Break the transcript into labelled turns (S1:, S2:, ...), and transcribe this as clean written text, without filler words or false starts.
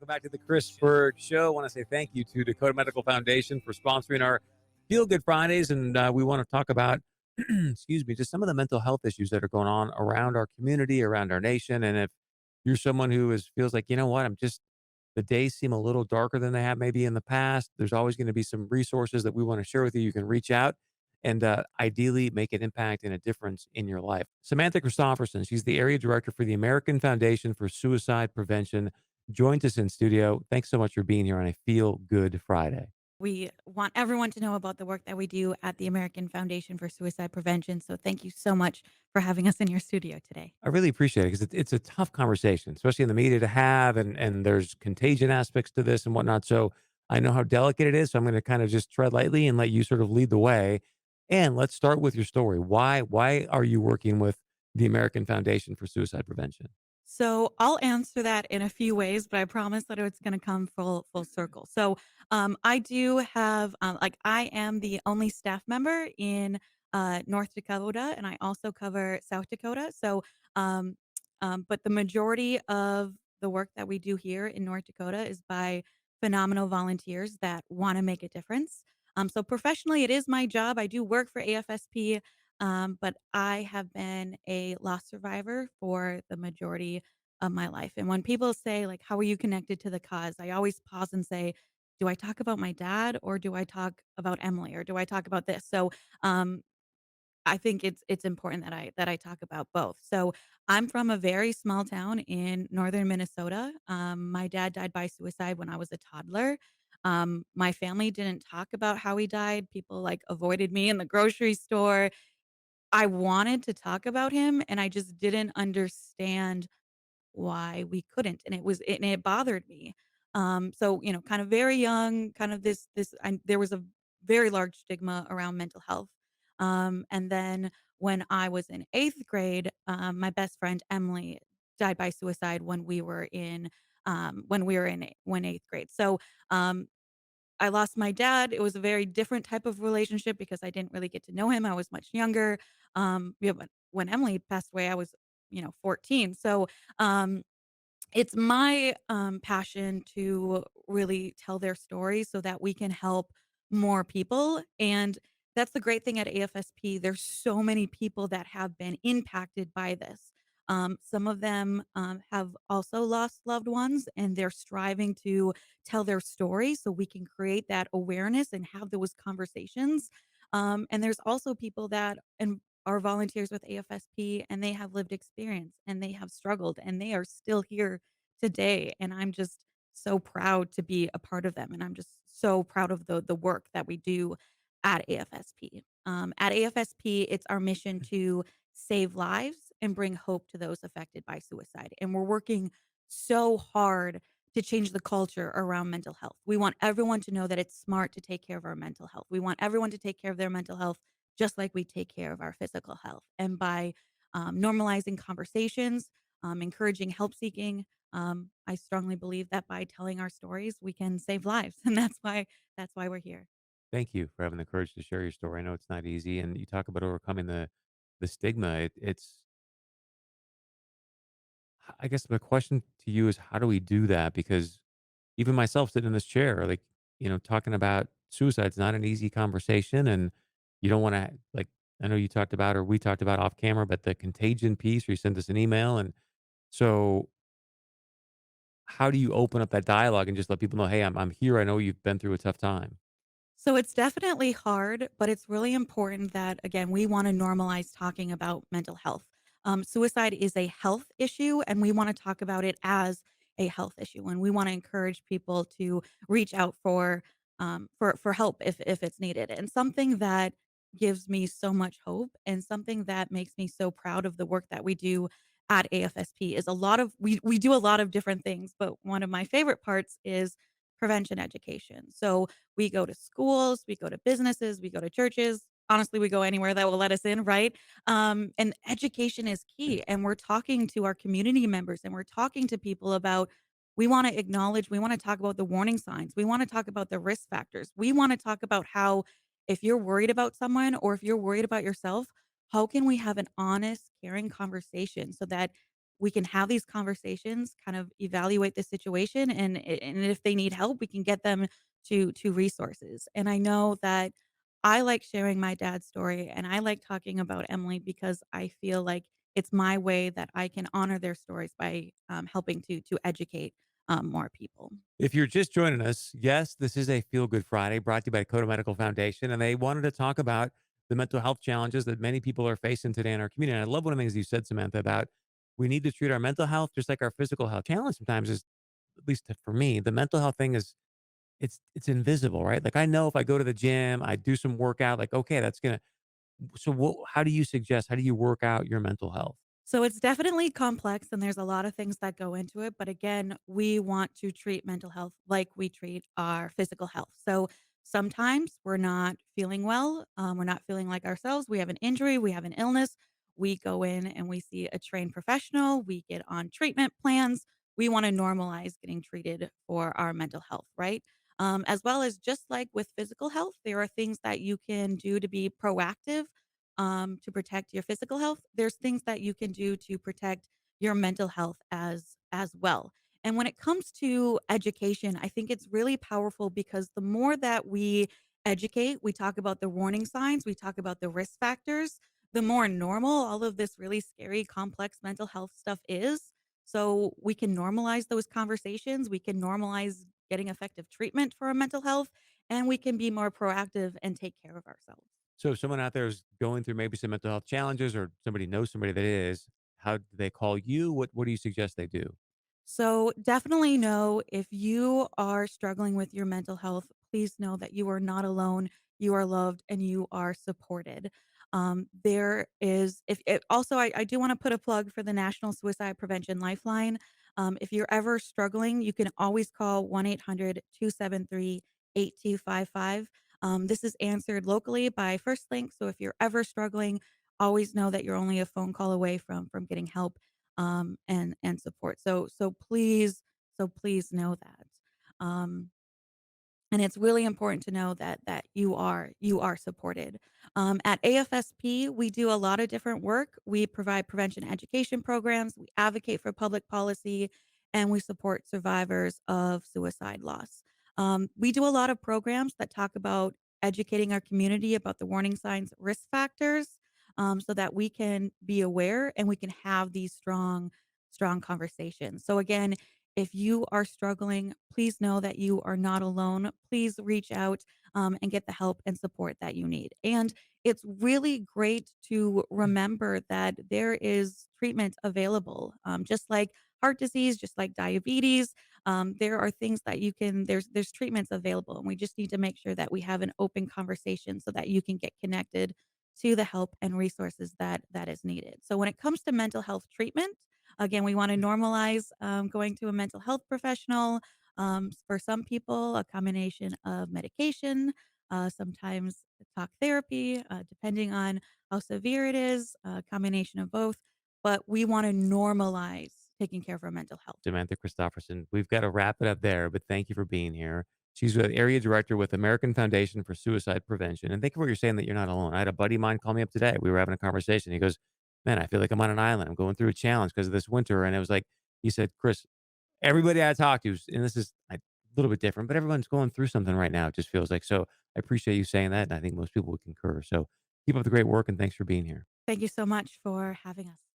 S1: back to the Chris Berg Show. I want to say thank you to Dakota Medical Foundation for sponsoring our Feel Good Fridays. And we want to talk about, excuse me, just some of the mental health issues that are going on around our community, around our nation. And if you're someone who feels like, you know what, the days seem a little darker than they have maybe in the past, there's always going to be some resources that we want to share with you. You can reach out and ideally make an impact and a difference in your life. Samantha Christopherson, she's the area director for the American Foundation for Suicide Prevention, joins us in studio. Thanks so much for being here on a Feel Good Friday.
S2: We want everyone to know about the work that we do at the American Foundation for Suicide Prevention. So thank you so much for having us in your studio today.
S1: I really appreciate it because it's a tough conversation, especially in the media to have, and there's contagion aspects to this and whatnot. So I know how delicate it is. So I'm going to kind of just tread lightly and let you sort of lead the way. And let's start with your story. Why are you working with the American Foundation for Suicide Prevention?
S2: So I'll answer that in a few ways, but I promise that it's going to come full circle. So I do have I am the only staff member in North Dakota, and I also cover South Dakota. So, um, but the majority of the work that we do here in North Dakota is by phenomenal volunteers that want to make a difference. So professionally, it is my job. I do work for AFSP. But I have been a loss survivor for the majority of my life. And when people say, like, how are you connected to the cause? I always pause and say, do I talk about my dad or do I talk about Emily or do I talk about this? So um, I think it's important that I talk about both. So I'm from a very small town in northern Minnesota. My dad died by suicide when I was a toddler. My family didn't talk about how he died. People like avoided me in the grocery store. I wanted to talk about him, and I just didn't understand why we couldn't, and it bothered me. So, kind of very young, kind of there was a very large stigma around mental health. And then when I was in 8th grade, my best friend Emily died by suicide when we were in when 8th grade. So, um, I lost my dad. It was a very different type of relationship because I didn't really get to know him. I was much younger. When Emily passed away, I was, 14. So, um, it's my, passion to really tell their story so that we can help more people, and that's the great thing at AFSP. There's so many people that have been impacted by this. Some of them, have also lost loved ones, and they're striving to tell their story so we can create that awareness and have those conversations. And there's also people that are volunteers with AFSP, and they have lived experience, and they have struggled, and they are still here today, and I'm just so proud to be a part of them, and I'm just so proud of the work that we do at AFSP. At AFSP, it's our mission to save lives and bring hope to those affected by suicide, and we're working so hard to change the culture around mental health. We want everyone to know that it's smart to take care of our mental health. We want everyone to take care of their mental health just like we take care of our physical health, and by normalizing conversations, encouraging help seeking, I strongly believe that by telling our stories, we can save lives, and that's why we're here.
S1: Thank you for having the courage to share your story. I know it's not easy, and you talk about overcoming the stigma. I guess my question to you is, how do we do that? Because even myself sitting in this chair, like, talking about suicide's not an easy conversation. And you don't want to, like, I know you talked about, or we talked about off camera, but the contagion piece where you sent us an email. And so how do you open up that dialogue and just let people know, hey, I'm here. I know you've been through a tough time.
S2: So it's definitely hard, but it's really important that, again, we want to normalize talking about mental health. Suicide is a health issue, and we want to talk about it as a health issue. And we want to encourage people to reach out for help if it's needed. And something that gives me so much hope, and something that makes me so proud of the work that we do at AFSP is we do a lot of different things, but one of my favorite parts is prevention education. So we go to schools, we go to businesses, we go to churches. Honestly, we go anywhere that will let us in, right? And education is key. And we're talking to our community members, and we're talking to people about, we want to acknowledge, we want to talk about the warning signs. We want to talk about the risk factors. We want to talk about how, if you're worried about someone or if you're worried about yourself, how can we have an honest, caring conversation so that we can have these conversations, kind of evaluate the situation, and if they need help, we can get them to resources. And I know that I like sharing my dad's story, and I like talking about Emily because I feel like it's my way that I can honor their stories by, helping to educate, more people.
S1: If you're just joining us, yes, this is a Feel Good Friday brought to you by Dakota Medical Foundation, and they wanted to talk about the mental health challenges that many people are facing today in our community. And I love one of the things you said, Samantha, about we need to treat our mental health just like our physical health. Challenge sometimes is, at least for me, the mental health thing is it's invisible, right? Like I know if I go to the gym, I do some workout, like okay, that's gonna. So, how do you suggest? How do you work out your mental health?
S2: So it's definitely complex and there's a lot of things that go into it. But again, we want to treat mental health like we treat our physical health. So sometimes we're not feeling well. We're not feeling like ourselves. We have an injury, we have an illness. We go in and we see a trained professional. We get on treatment plans. We want to normalize getting treated for our mental health, right? As well as just like with physical health, there are things that you can do to be proactive to protect your physical health. There's things that you can do to protect your mental health as well. And when it comes to education, I think it's really powerful because the more that we educate, we talk about the warning signs, we talk about the risk factors, the more normal all of this really scary, complex mental health stuff is. So we can normalize those conversations. We can normalize getting effective treatment for our mental health, and we can be more proactive and take care of ourselves.
S1: So, if someone out there is going through maybe some mental health challenges, or somebody knows somebody that is, how do they call you? What do you suggest they do?
S2: So definitely know if you are struggling with your mental health, please know that you are not alone. You are loved and you are supported. There is, if it, also, I do want to put a plug for the National Suicide Prevention Lifeline. If you're ever struggling, you can always call 1-800-273-8255. This is answered locally by First Link. So if you're ever struggling, always know that you're only a phone call away from getting help and support. So please know that. Um, and it's really important to know that you are supported. At AFSP, we do a lot of different work. We provide prevention education programs, we advocate for public policy, and we support survivors of suicide loss. We do a lot of programs that talk about educating our community about the warning signs, risk factors, so that we can be aware and we can have these strong conversations. So again, if you are struggling, please know that you are not alone. Please reach out and get the help and support that you need. And it's really great to remember that there is treatment available, just like heart disease, just like diabetes. There are things that you can. There's treatments available, and we just need to make sure that we have an open conversation so that you can get connected to the help and resources that is needed. So when it comes to mental health treatment, again, we want to normalize going to a mental health professional. For some people, a combination of medication, sometimes talk therapy, depending on how severe it is, a combination of both. But we want to normalize taking care of our mental health.
S1: Samantha Christopherson. We've got to wrap it up there, but thank you for being here. She's the area director with American Foundation for Suicide Prevention. And thank you for what you're saying that you're not alone. I had a buddy of mine call me up today. We were having a conversation. He goes, "Man, I feel like I'm on an island. I'm going through a challenge because of this winter." And it was like, he said, "Chris, everybody I talk to, and this is a little bit different, but everyone's going through something right now. It just feels like so." I appreciate you saying that. And I think most people would concur. So keep up the great work and thanks for being here.
S2: Thank you so much for having us.